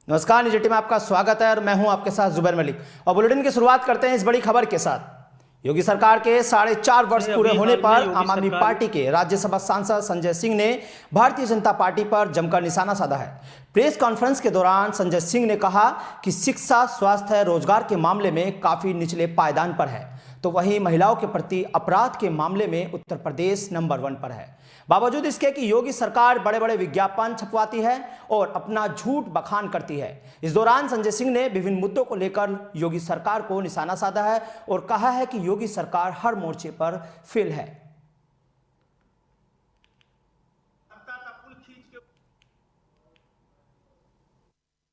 नमस्कार, निजी में आपका स्वागत है और मैं हूं आपके साथ जुबैर मलिक। और बुलेटिन की शुरुआत करते हैं इस बड़ी खबर के साथ। योगी सरकार के 4.5 वर्ष पूरे होने पर आम आदमी पार्टी के राज्यसभा सांसद संजय सिंह ने भारतीय जनता पार्टी पर जमकर निशाना साधा है। प्रेस कॉन्फ्रेंस के दौरान संजय सिंह ने कहा कि शिक्षा, स्वास्थ्य, रोजगार के मामले में काफी निचले पायदान पर है, तो वहीं महिलाओं के प्रति अपराध के मामले में उत्तर प्रदेश नंबर 1 पर है। बावजूद इसके कि योगी सरकार बड़े बड़े विज्ञापन छपवाती है और अपना झूठ बखान करती है। इस दौरान संजय सिंह ने विभिन्न मुद्दों को लेकर योगी सरकार को निशाना साधा है और कहा है कि योगी सरकार हर मोर्चे पर फेल है।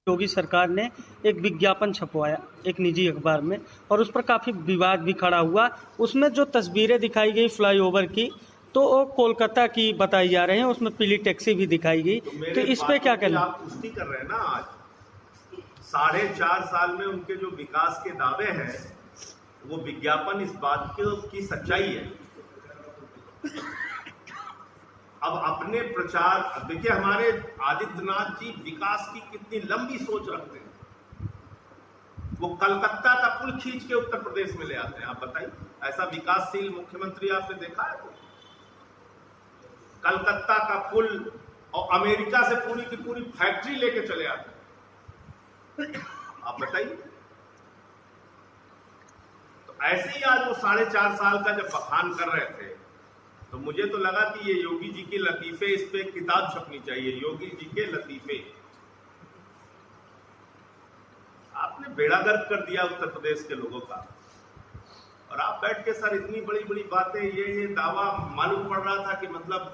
योगी सरकार ने एक विज्ञापन छपवाया एक निजी अखबार में और उस पर काफ़ी विवाद भी खड़ा हुआ। उसमें जो तस्वीरें दिखाई गई फ्लाईओवर की, तो वो कोलकाता की बताई जा रही हैं, उसमें पीली टैक्सी भी दिखाई गई। तो इस पे क्या कहना? आप पुष्टि कर रहे हैं ना, आज 4.5 साल में उनके जो विकास के दावे हैं वो विज्ञापन इस बात की सच्चाई है। अब अपने प्रचार देखिए, हमारे आदित्यनाथ जी विकास की कितनी लंबी सोच रखते हैं। वो कलकत्ता का पुल खींच के उत्तर प्रदेश में ले आते हैं। आप बताइए, ऐसा विकासशील मुख्यमंत्री आपने देखा है? कलकत्ता का पुल और अमेरिका से पूरी की पूरी फैक्ट्री लेके चले आते हैं। आप बताइए। तो ऐसे ही आज वो 4.5 साल का जब बखान कर रहे थे तो मुझे तो लगा कि ये योगी जी के लतीफे, इस पे एक किताब छपनी चाहिए, योगी जी के लतीफे। आपने बेड़ा गर्क कर दिया उत्तर प्रदेश के लोगों का। और आप बैठ के सर इतनी बड़ी बड़ी बातें, ये दावा मालूम पड़ रहा था कि मतलब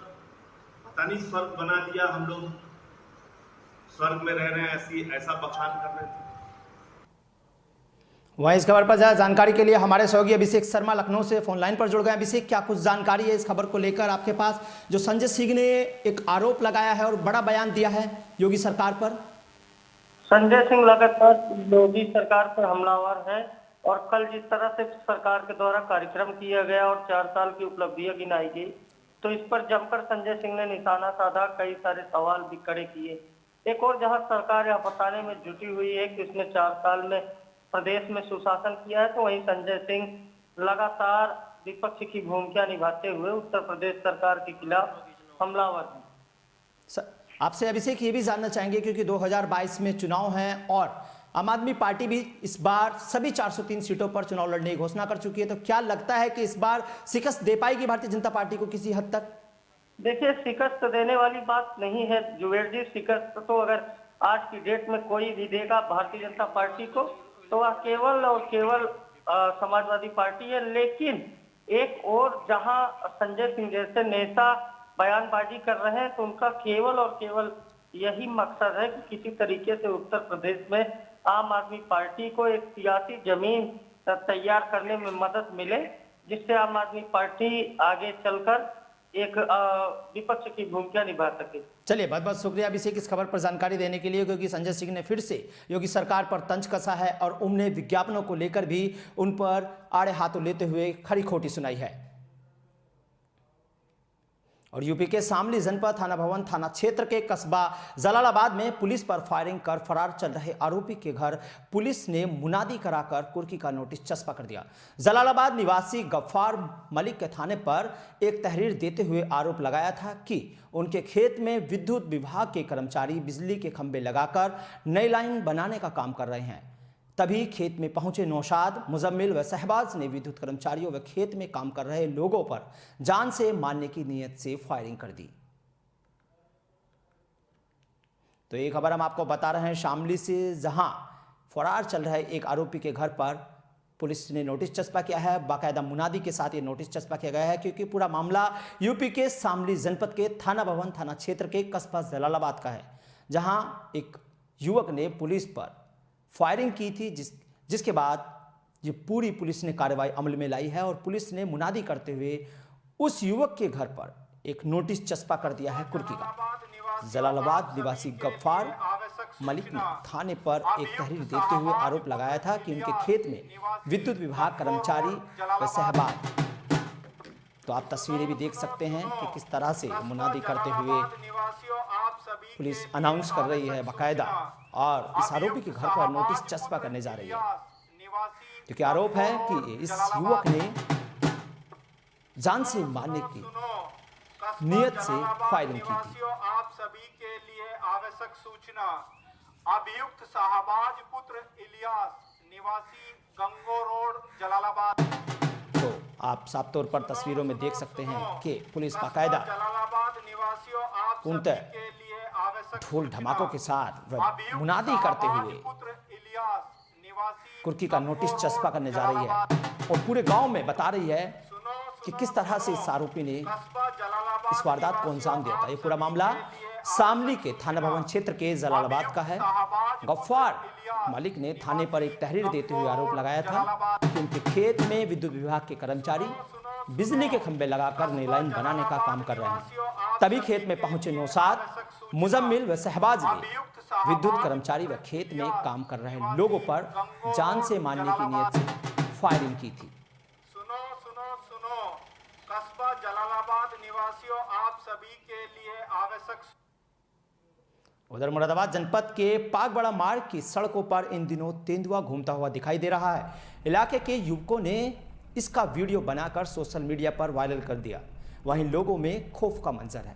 पता नहीं स्वर्ग बना दिया, हम लोग स्वर्ग में रह रहे हैं, ऐसा बखान कर रहे थे। वहीं इस खबर पर ज्यादा जानकारी के लिए हमारे सहयोगी अभिषेक शर्मा लखनऊ से फोन लाइन पर जुड़ गए। अभिषेक, क्या कुछ जानकारी है इस खबर को लेकर आपके पास, जो संजय सिंह ने एक आरोप लगाया है और बड़ा बयान दिया है योगी सरकार पर? संजय सिंह लगातार योगी सरकार पर हमलावर है और कल जिस तरह से सरकार के द्वारा कार्यक्रम किया गया और 4 साल की उपलब्धियां गिनाई गई, तो इस पर जमकर संजय सिंह ने निशाना साधा, कई सारे सवाल भी खड़े किए। एक और जहां सरकार यह बताने में जुटी हुई है कि उसने 4 साल में प्रदेश में सुशासन किया है, तो वहीं संजय सिंह लगातार विपक्ष की भूमिका निभाते हुए उत्तर प्रदेश सरकार के खिलाफ हमलावर हैं। आपसे अभिषेक ये भी जानना चाहेंगे, क्योंकि 2022 में चुनाव हैं और आम आदमी पार्टी भी इस बार सभी 403 सीटों पर चुनाव लड़ने की घोषणा कर चुकी है, तो क्या लगता है कि इस बार शिकस्त दे पाएगी भारतीय जनता पार्टी को किसी हद तक? देखिए, शिकस्त देने वाली बात नहीं है जुबेर जी। शिकस्त तो अगर आज की डेट में कोई भी देगा भारतीय जनता पार्टी को, तो वह केवल और केवल समाजवादी पार्टी है। लेकिन एक और जहां संजय सिंह जैसे नेता बयानबाजी कर रहे हैं, तो उनका केवल और केवल यही मकसद है कि किसी तरीके से उत्तर प्रदेश में आम आदमी पार्टी को एक सियासी जमीन तैयार करने में मदद मिले, जिससे आम आदमी पार्टी आगे चलकर एक विपक्ष की भूमिका निभा सके। चलिए, बहुत बहुत शुक्रिया अभिषेक इस खबर पर जानकारी देने के लिए, क्योंकि संजय सिंह ने फिर से योगी सरकार पर तंज कसा है और उन्हें विज्ञापनों को लेकर भी उन पर आड़े हाथों लेते हुए खरी खोटी सुनाई है। और यूपी के शामली जनपद थाना भवन थाना क्षेत्र के कस्बा जलालाबाद में पुलिस पर फायरिंग कर फरार चल रहे आरोपी के घर पुलिस ने मुनादी कराकर कुर्की का नोटिस चस्पा कर दिया। जलालाबाद निवासी गफ्फार मलिक के थाने पर एक तहरीर देते हुए आरोप लगाया था कि उनके खेत में विद्युत विभाग के कर्मचारी बिजली के खंभे लगाकर नई लाइन बनाने का काम कर रहे हैं। तभी खेत में पहुंचे नौशाद, मुजम्मिल व शहबाज ने विद्युत कर्मचारियों व खेत में काम कर रहे लोगों पर जान से मारने की नीयत से फायरिंग कर दी। तो ये खबर हम आपको बता रहे हैं शामली से, जहां फरार चल रहे एक आरोपी के घर पर पुलिस ने नोटिस चस्पा किया है। बाकायदा मुनादी के साथ ये नोटिस चस्पा किया गया है, क्योंकि पूरा मामला यूपी के शामली जनपद के थाना भवन थाना क्षेत्र के कस्बा जलालाबाद का है, जहां एक युवक ने पुलिस पर फायरिंग की थी, जिसके बाद ये पूरी पुलिस ने कार्रवाई अमल में लाई है और पुलिस ने मुनादी करते हुए उस युवक के घर पर एक नोटिस चस्पा कर दिया है कुर्की का। जलालाबाद निवासी गफ्फार मलिक ने थाने पर एक तहरीर देते हुए आरोप लगाया था कि उनके खेत में विद्युत विभाग कर्मचारी व शहबाज, तो आप तस्वीरें भी देख सकते हैं कि किस तरह से मुनादी करते हुए पुलिस अनाउंस कर रही है बाकायदा और इस आरोपी के घर पर नोटिस चस्पा करने जा रही है, क्योंकि आरोप है कि इस युवक ने जान से मारने की नियत से फायरिंग की थी। आप सभी के लिए आवश्यक सूचना, अभियुक्त शाहबाज पुत्र इलियास निवासी गंगो रोड जलालाबाद। तो आप साफ तौर पर तस्वीरों में देख सकते हैं कि पुलिस बाकायदा जलालाबाद निवासियों आप पूर्णतः सभी के लिए आवश्यक ढोल धमाकों के साथ वह मुनादी करते हुए पुत्र इलियास निवासी कुर्की का नोटिस चस्पा करने जा रही है और पूरे गांव में बता रही है कि किस तरह से इस आरोपी ने इस वारदात को अंजाम दिया था। ये पूरा मामला शामली के थाना भवन क्षेत्र के जलालाबाद का है। गफ्फार मालिक ने थाने पर एक तहरीर देते हुए आरोप लगाया था कि उनके खेत में विद्युत विभाग के कर्मचारी बिजली के खंभे लगाकर नई लाइन बनाने का काम कर रहे हैं। तभी खेत में पहुंचे नौशाद, मुजम्मिल व शहबाज ने विद्युत कर्मचारी व खेत में काम कर रहे लोगों पर जान से मारने की नियत से फायरिंग की थी। कस्बा जलालाबाद निवासियों आप सभी के लिए आवश्यक। उधर मुरादाबाद जनपद के पागबड़ा मार्ग की सड़कों पर इन दिनों तेंदुआ घूमता हुआ दिखाई दे रहा है। इलाके के युवकों ने इसका वीडियो बनाकर सोशल मीडिया पर वायरल कर दिया। वहीं लोगों में खौफ का मंजर है।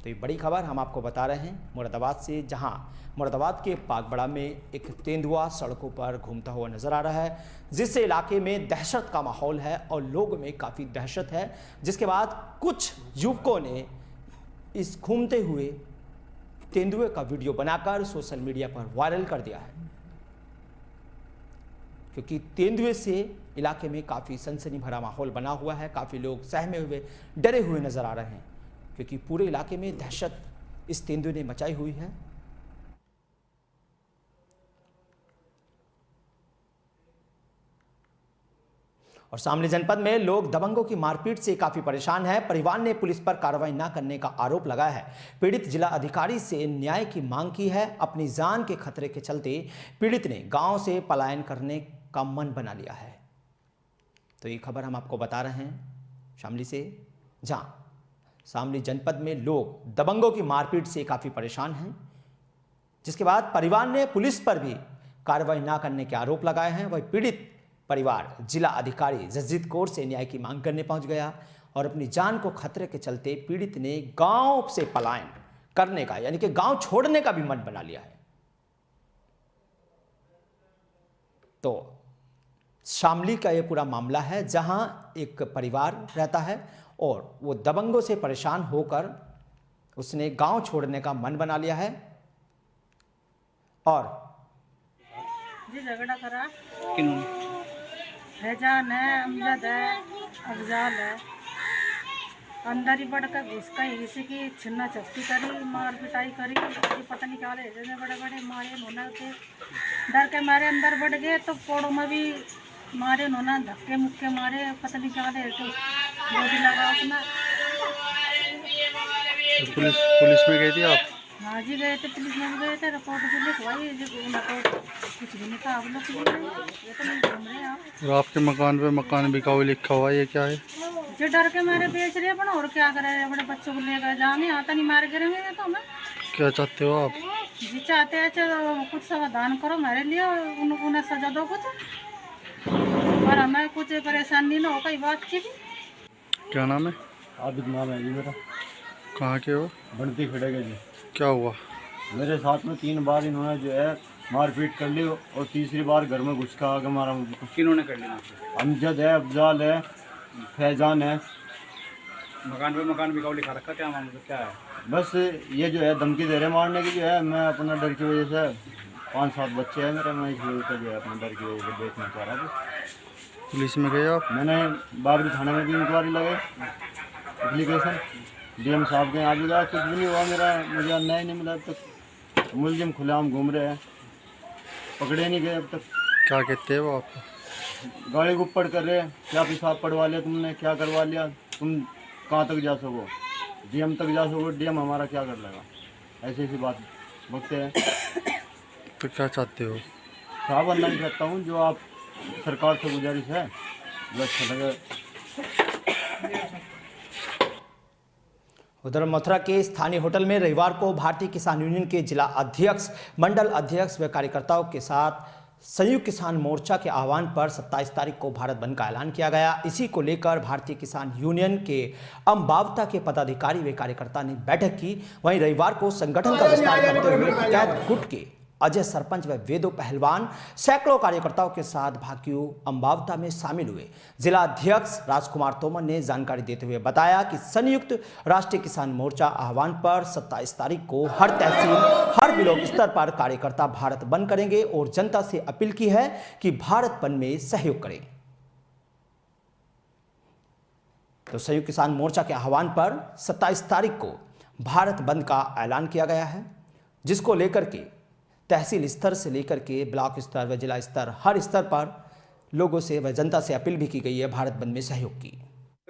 तो ये बड़ी खबर हम आपको बता रहे हैं मुरादाबाद से, जहां मुरादाबाद के पागबड़ा में एक तेंदुआ सड़कों पर घूमता हुआ नजर आ रहा है, जिससे इलाके में दहशत का माहौल है और लोगों में काफ़ी दहशत है। जिसके बाद कुछ युवकों ने इस घूमते हुए तेंदुए का वीडियो बनाकर सोशल मीडिया पर वायरल कर दिया है, क्योंकि तेंदुए से इलाके में काफ़ी सनसनी भरा माहौल बना हुआ है। काफ़ी लोग सहमे हुए, डरे हुए नजर आ रहे हैं, क्योंकि पूरे इलाके में दहशत इस तेंदुए ने मचाई हुई है। और शामली जनपद में लोग दबंगों की मारपीट से काफी परेशान हैं। परिवार ने पुलिस पर कार्रवाई न करने का आरोप लगाया है। पीड़ित जिला अधिकारी से न्याय की मांग की है। अपनी जान के खतरे के चलते पीड़ित ने गांव से पलायन करने का मन बना लिया है। तो ये खबर हम आपको बता रहे हैं शामली से, जहां शामली जनपद में लोग दबंगों की मारपीट से काफी परेशान हैं, जिसके बाद परिवार ने पुलिस पर भी कार्रवाई न करने के आरोप लगाए हैं। वही पीड़ित परिवार जिला अधिकारी जसजीत कौर से न्याय की मांग करने पहुंच गया और अपनी जान को खतरे के चलते पीड़ित ने गांव से पलायन करने का, यानी कि गांव छोड़ने का भी मन बना लिया है। तो शामली का यह पूरा मामला है, जहां एक परिवार रहता है और वो दबंगों से परेशान होकर उसने गांव छोड़ने का मन बना लिया है। और जी झगड़ा करा फैजान है, अमजद है, अफजाल है, अंदर ही बढ़कर घुस गई, इसी की छिन्ना चप्पी करी, मार पिटाई करी। ये पता नहीं क्या ले बड़े बड़े मारे नोना के डर के मारे अंदर बढ़ गए, तो पोड़ों में भी मारे नोना, धक्के मुक्के मारे, पता नहीं क्या ले तो गोदी लगा अपना। पुलिस में गई थी आप? हाँ जी गए थे, पुलिस में भी गए थे, रिपोर्ट भी लिखवाई, कुछ भी नहीं था। आप लोग ये तो नहीं घूम रहे आप। और आपके मकान पे मकान बिकाऊ लिखा हुआ है, ये क्या है? जो डर के मारे बेच रहे अपन, और क्या कर रहे हैं, बड़े बच्चों को लेकर जाएंगे, आता नहीं मार गिरेंगे। तो हमें क्या चाहते हो आप? जी चाहते हैं चलो कुछ समाधान करो मेरे लिए, उन्हें सजा दो कुछ, और हमें कुछ परेशानी ना हो कई बात की भी। क्या नाम है? आबिद नाम है जी मेरा। कहाँ के हो? बढ़ती खड़ेगे जी। क्या हुआ? मेरे साथ में 3 बार इन्होंने जो है मारपीट कर ली और तीसरी बार घर में घुस के आगे मारा मुझको। किन्होंने कर लिया? अमजद है, अफजाल है, फैजान है। मकान पे मकान बिकाऊ लिखा रखा, क्या मामला क्या है? बस ये जो है धमकी दे रहे मारने की, जो है मैं अपना डर की वजह से 5-7 बच्चे हैं मेरे, मैं इस वजह से जो है अपना डर की वजह से देखना चाह रहा था। पुलिस में गए आप? मैंने बाबरी थाने में भी इंक्वायरी लगाई, एप्लीकेशन डीएम साहब के यहाँ भी गया, कुछ भी नहीं हुआ मेरा, मुझे अन्याय नहीं मिला अब तक। मुलजिम खुलेआम घूम रहे हैं, पकड़े नहीं गए अब तक। क्या कहते हैं वो आपको? गाड़ी को ऊपर कर रहे हैं, क्या पेशाब पड़वा लिया तुमने, क्या करवा लिया, तुम कहाँ तक जा सको, डीएम तक जा सको, डीएम हमारा क्या कर लेगा, ऐसी ऐसी बात बकते हैं। तो क्या चाहते हो? साहब अन्ना चाहता हूँ, जो आप सरकार से गुजारिश है, जो अच्छा लगे। उधर मथुरा के स्थानीय होटल में रविवार को भारतीय किसान यूनियन के जिला अध्यक्ष, मंडल अध्यक्ष व कार्यकर्ताओं के साथ संयुक्त किसान मोर्चा के आह्वान पर 27 तारीख को भारत बंद का ऐलान किया गया। इसी को लेकर भारतीय किसान यूनियन के अम्बावता के पदाधिकारी व कार्यकर्ता ने बैठक की। वहीं रविवार को संगठन का विस्तार करते हुए कैद गुट के अजय सरपंच व वेदो पहलवान सैकड़ों कार्यकर्ताओं के साथ भाकियू अम्बावता में शामिल हुए। जिला अध्यक्ष राजकुमार तोमर ने जानकारी देते हुए बताया कि संयुक्त राष्ट्रीय किसान मोर्चा आह्वान पर 27 तारीख को हर तहसील, हर ब्लॉक स्तर पर कार्यकर्ता भारत बंद करेंगे और जनता से अपील की है कि भारत बंद में सहयोग करें। तो संयुक्त किसान मोर्चा के आह्वान पर 27 तारीख को भारत बंद का ऐलान किया गया है, जिसको लेकर के तहसील स्तर से लेकर के ब्लॉक स्तर व जिला स्तर, हर स्तर पर लोगों से व जनता से अपील भी की गई है भारत बंद में सहयोग की।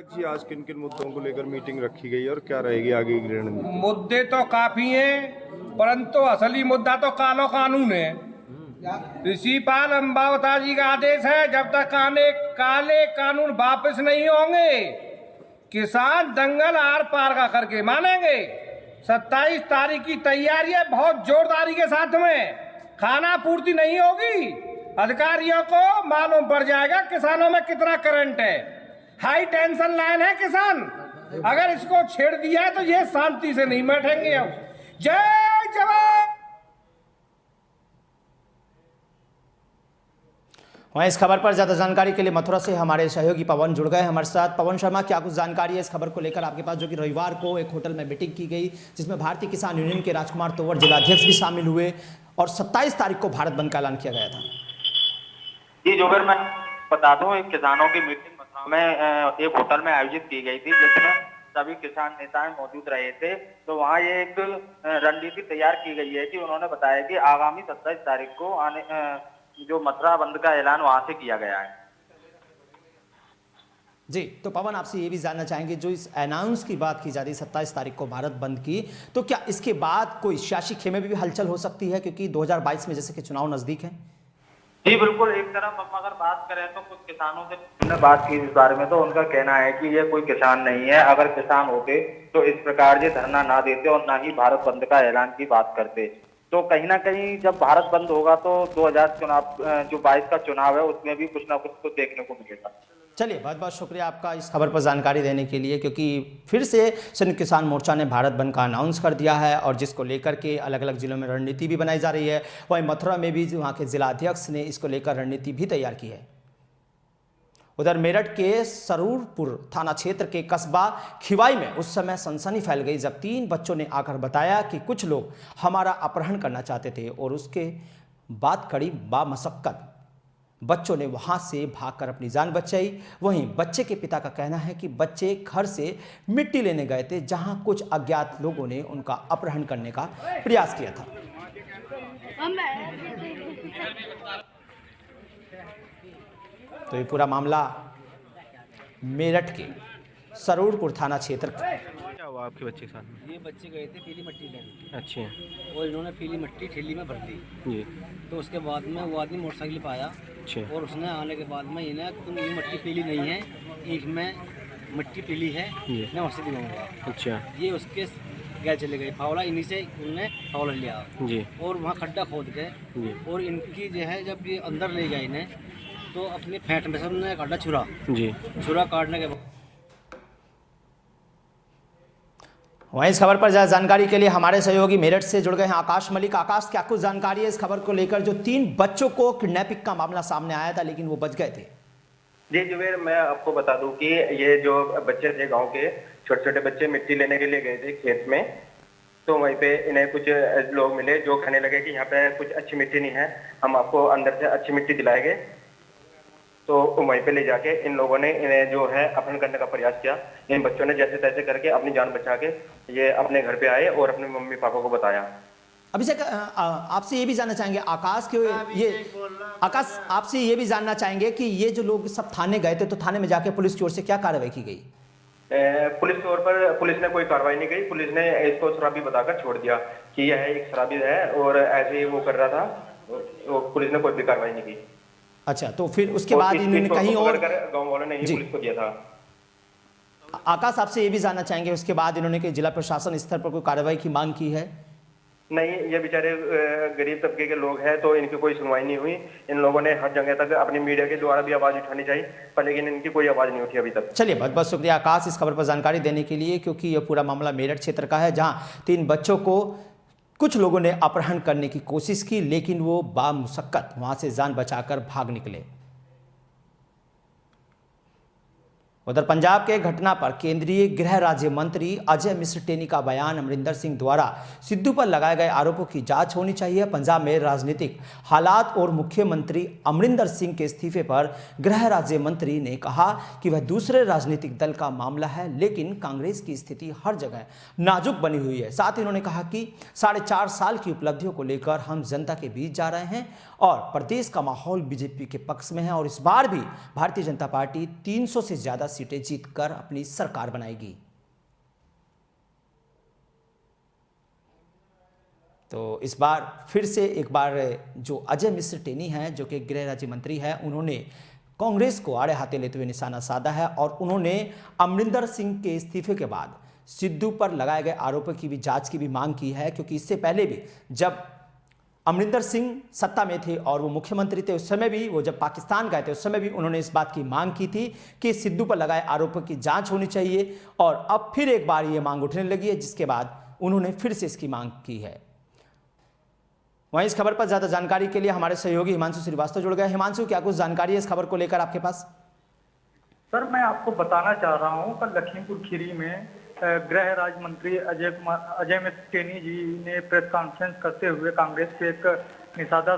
जी, आज किन किन मुद्दों को लेकर मीटिंग रखी गई और क्या रहेगी आगे की रणनीति? मुद्दे तो काफी हैं, परंतु असली मुद्दा तो कालो कानून है। ऋषिपाल अम्बावता जी का आदेश है, जब तक काले कानून वापस नहीं होंगे किसान दंगल आर पार का करके मानेंगे। 27 तारीख की तैयारी है बहुत जोरदारी के साथ में। खाना पूर्ति नहीं होगी, अधिकारियों को मालूम पड़ जाएगा किसानों में कितना करंट है। हाई टेंशन लाइन है किसान, अगर इसको छेड़ दिया है तो ये शांति से नहीं बैठेंगे। अब जय जवान। वहीं इस खबर पर ज्यादा जानकारी के लिए मथुरा से हमारे सहयोगी पवन जुड़ गए हमारे साथ। पवन शर्मा, क्या कुछ जानकारी है इस खबर को लेकर आपके पास, जो कि रविवार को एक होटल में मीटिंग की गई जिसमें भारतीय किसान यूनियन के राजकुमार तोमर जिलाध्यक्ष भी शामिल हुए और 27 तारीख को भारत बंद का ऐलान किया गया था? जी जोगर, मैं बता दूं, एक किसानों की मीटिंग मथुरा में एक होटल में आयोजित की गई थी जिसमें सभी किसान नेताएं मौजूद रहे थे। तो वहाँ ये एक रणनीति तैयार की गई है कि उन्होंने बताया कि आगामी 27 तारीख को आने जो मथुरा बंद का ऐलान वहां से किया गया है। जी, तो पवन आपसे ये भी जानना चाहेंगे, जो इस अनाउंस की बात की जा रही 27 तारीख को भारत बंद की, तो क्या इसके बाद कोई सियासी खेमे में भी हलचल हो सकती है, क्योंकि 2022 में जैसे कि चुनाव नजदीक है? जी बिल्कुल, एक तरफ हम अगर बात करें तो कुछ किसानों से हमने बात की इस बारे में, तो उनका कहना है कि ये कोई किसान नहीं है। अगर किसान होते तो इस प्रकार ये धरना ना देते और ना ही भारत बंद का ऐलान की बात करते। तो कहीं ना कहीं जब भारत बंद होगा तो 2022 का चुनाव है, उसमें भी कुछ ना कुछ तो देखने को मिलेगा। चलिए, बहुत बहुत शुक्रिया आपका इस खबर पर जानकारी देने के लिए, क्योंकि फिर से संयुक्त किसान मोर्चा ने भारत बंद का अनाउंस कर दिया है और जिसको लेकर के अलग अलग जिलों में रणनीति भी बनाई जा रही है। वहीं मथुरा में भी वहाँ के जिलाध्यक्ष ने इसको लेकर रणनीति भी तैयार की है। उधर मेरठ के सरूरपुर थाना क्षेत्र के कस्बा खिवाई में उस समय सनसनी फैल गई जब 3 बच्चों ने आकर बताया कि कुछ लोग हमारा अपहरण करना चाहते थे और उसके बाद कड़ी बामशक्कत बच्चों ने वहां से भागकर अपनी जान बचाई। वहीं बच्चे के पिता का कहना है कि बच्चे घर से मिट्टी लेने गए थे, जहां कुछ अज्ञात लोगों ने उनका अपहरण करने का प्रयास किया था। तो ये पूरा मामला मेरठ के सरूरपुर थाना क्षेत्र का। क्या हुआ आपके बच्चे के साथ? ये बच्चे गए थे पीली मिट्टी लेने। अच्छे। और इन्होंने पीली मिट्टी ठेली में भर दी जी। तो उसके बाद में वो आदमी मोटरसाइकिल पर आया और उसने आने के बाद में इन्हें तुम ये मिट्टी पीली नहीं है, एक में मिट्टी पीली है, मैं वहाँ से दिलाऊंगा। अच्छा। ये उसके गए चले गए, फावड़ा इन्हीं से उनने फावड़ा लिया जी। और वहाँ खड्डा खोद के और इनकी जो है जब ये अंदर ले गए इन्हें तो अपनी फेंट में से उन्होंने काटा छुरा जी। छुरा काटने के बाद वहीं इस खबर पर ज्यादा जानकारी के लिए हमारे सहयोगी मेरठ से जुड़ गए हैं आकाश मलिक। आकाश, क्या कुछ जानकारी है इस खबर को लेकर, जो 3 बच्चों को किडनैपिंग का मामला सामने आया था लेकिन वो बच गए थे? जी जुबेर, मैं आपको बता दूं कि ये जो बच्चे थे गांव के छोटे छोटे बच्चे मिट्टी लेने के लिए गए थे खेत में। तो वहीं पे इन्हें कुछ लोग मिले जो कहने लगे कि यहाँ पे कुछ अच्छी मिट्टी नहीं है, हम आपको अंदर से अच्छी मिट्टी दिलाएंगे। तो वहीं पे ले जाके इन लोगों ने इन्हें जो है अपहरण करने का प्रयास किया। इन बच्चों ने जैसे तैसे करके अपनी जान बचा के ये अपने घर पे आए और अपने मम्मी पापा को बताया। अभिषेक, आपसे ये भी जानना चाहेंगे आकाश आपसे ये भी जानना चाहेंगे कि ये जो लोग सब थाने गए थे, तो थाने में जाके पुलिस की ओर से क्या कार्रवाई की गई? पुलिस के ओर पर पुलिस ने कोई कार्रवाई नहीं की। पुलिस ने इसको शराबी बताकर छोड़ दिया कि यह एक शराबी है और ऐसे ही वो कर रहा था, तो पुलिस ने कोई भी कार्रवाई नहीं की। अच्छा, तो फिर उसके बाद इन्होंने कहीं और गांव वालों ने ही पुलिस को दिया था। आकाश, आपसे ये भी जानना चाहेंगे उसके बाद इन्होंने कि जिला प्रशासन स्तर पर कोई कार्रवाई की मांग की है? नहीं, ये बेचारे गरीब तबके के लोग हैं, तो इनकी कोई सुनवाई नहीं हुई। इन लोगों ने हर जगह तक अपनी मीडिया के द्वारा भी आवाज उठानी चाहिए, पर लेकिन इनकी कोई आवाज नहीं उठी अभी तक। चलिए, बहुत बहुत शुक्रिया आकाश इस खबर पर जानकारी देने के लिए, क्योंकि यह पूरा मामला मेरठ क्षेत्र का है, जहां 3 बच्चों को कुछ लोगों ने अपहरण करने की कोशिश की, लेकिन वो बामुशक्कत वहां से जान बचाकर भाग निकले। उधर पंजाब के घटना पर केंद्रीय गृह राज्य मंत्री अजय मिश्र टेनी का बयान, अमरिंदर सिंह द्वारा सिद्धू पर लगाए गए आरोपों की जांच होनी चाहिए। पंजाब में राजनीतिक हालात और मुख्यमंत्री अमरिंदर सिंह के इस्तीफे पर गृह राज्य मंत्री ने कहा कि वह दूसरे राजनीतिक दल का मामला है, लेकिन कांग्रेस की स्थिति हर जगह नाजुक बनी हुई है। साथ ही उन्होंने कहा कि 4.5 साल की उपलब्धियों को लेकर हम जनता के बीच जा रहे हैं और प्रदेश का माहौल बीजेपी के पक्ष में है और इस बार भी भारतीय जनता पार्टी 300 से ज्यादा सीटें जीतकर अपनी सरकार बनाएगी। तो इस बार फिर से एक बार जो अजय मिश्र टेनी हैं, जो कि गृह राज्य मंत्री हैं, उन्होंने कांग्रेस को आड़े हाथे लेते हुए निशाना साधा है और उन्होंने अमरिंदर सिंह के इस्तीफे के बाद सिद्धू पर लगाए गए आरोपों की भी जांच की भी मांग की है, क्योंकि इससे पहले भी जब अमरिंदर सिंह सत्ता में थे और वो मुख्यमंत्री थे, उस समय भी वो जब पाकिस्तान गए थे, उस समय भी उन्होंने इस बात की मांग की थी कि सिद्धू पर लगाए आरोपों की जांच होनी चाहिए और अब फिर एक बार ये मांग उठने लगी है, जिसके बाद उन्होंने फिर से इसकी मांग की है। वहीं इस खबर पर ज्यादा जानकारी के लिए हमारे सहयोगी हिमांशु श्रीवास्तव जुड़ गए। हिमांशु, क्या कुछ जानकारी है इस खबर को लेकर आपके पास? सर, मैं आपको बताना चाह रहा हूँ, कल लखीमपुर खीरी में गृह राज्य मंत्री अजय मिश्र टेनी जी ने प्रेस कॉन्फ्रेंस करते हुए कांग्रेस पे एक निशाना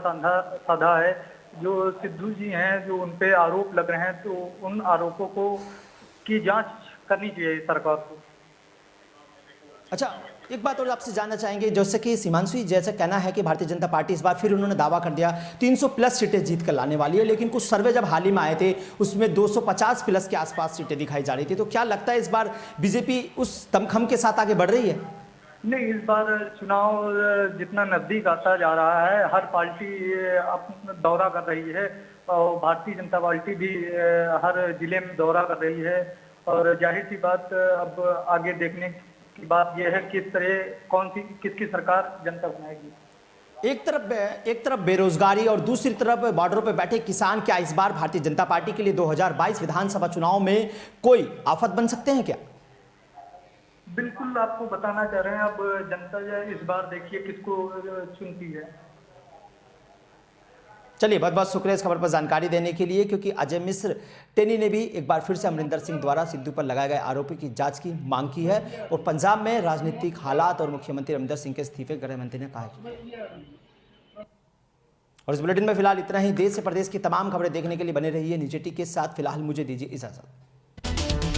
साधा है। जो सिद्धू जी हैं, जो उन पे आरोप लग रहे हैं, तो उन आरोपों को की जांच करनी चाहिए सरकार को। अच्छा, एक बात और आपसे जानना चाहेंगे, जैसे कि हिमांशु जैसा कहना है कि भारतीय जनता पार्टी इस बार फिर उन्होंने दावा कर दिया 300+ सीटें जीत कर लाने वाली है, लेकिन कुछ सर्वे जब हाल ही में आए थे उसमें 250+ के आसपास सीटें दिखाई जा रही थी, तो क्या लगता है इस बार बीजेपी उस दमखम के साथ आगे बढ़ रही है? नहीं, इस बार चुनाव जितना नजदीक आता जा रहा है, हर पार्टी अपना दौरा कर रही है और भारतीय जनता पार्टी भी हर जिले में दौरा कर रही है और जाहिर सी बात अब आगे देखने की बात यह है किस तरह किसकी सरकार जनता बनाएगी। एक तरफ बेरोजगारी और दूसरी तरफ बॉर्डरों पर बैठे किसान, क्या इस बार भारतीय जनता पार्टी के लिए 2022 विधानसभा चुनाव में कोई आफत बन सकते हैं क्या? बिल्कुल, आपको बताना चाह रहे हैं, अब जनता इस बार देखिए किसको चुनती है। चलिए, बहुत बहुत शुक्रिया इस खबर पर जानकारी देने के लिए, क्योंकि अजय मिश्र टेनी ने भी एक बार फिर से अमरिंदर सिंह द्वारा सिद्धू पर लगाए गए आरोपों की जांच की मांग की है और पंजाब में राजनीतिक हालात और मुख्यमंत्री अमरिंदर सिंह के इस्तीफे गृह मंत्री ने कहा है। और इस बुलेटिन में फिलहाल इतना ही। देश से प्रदेश की तमाम खबरें देखने के लिए बने रहिए निजी टी के साथ। फिलहाल मुझे दीजिए इजाजत।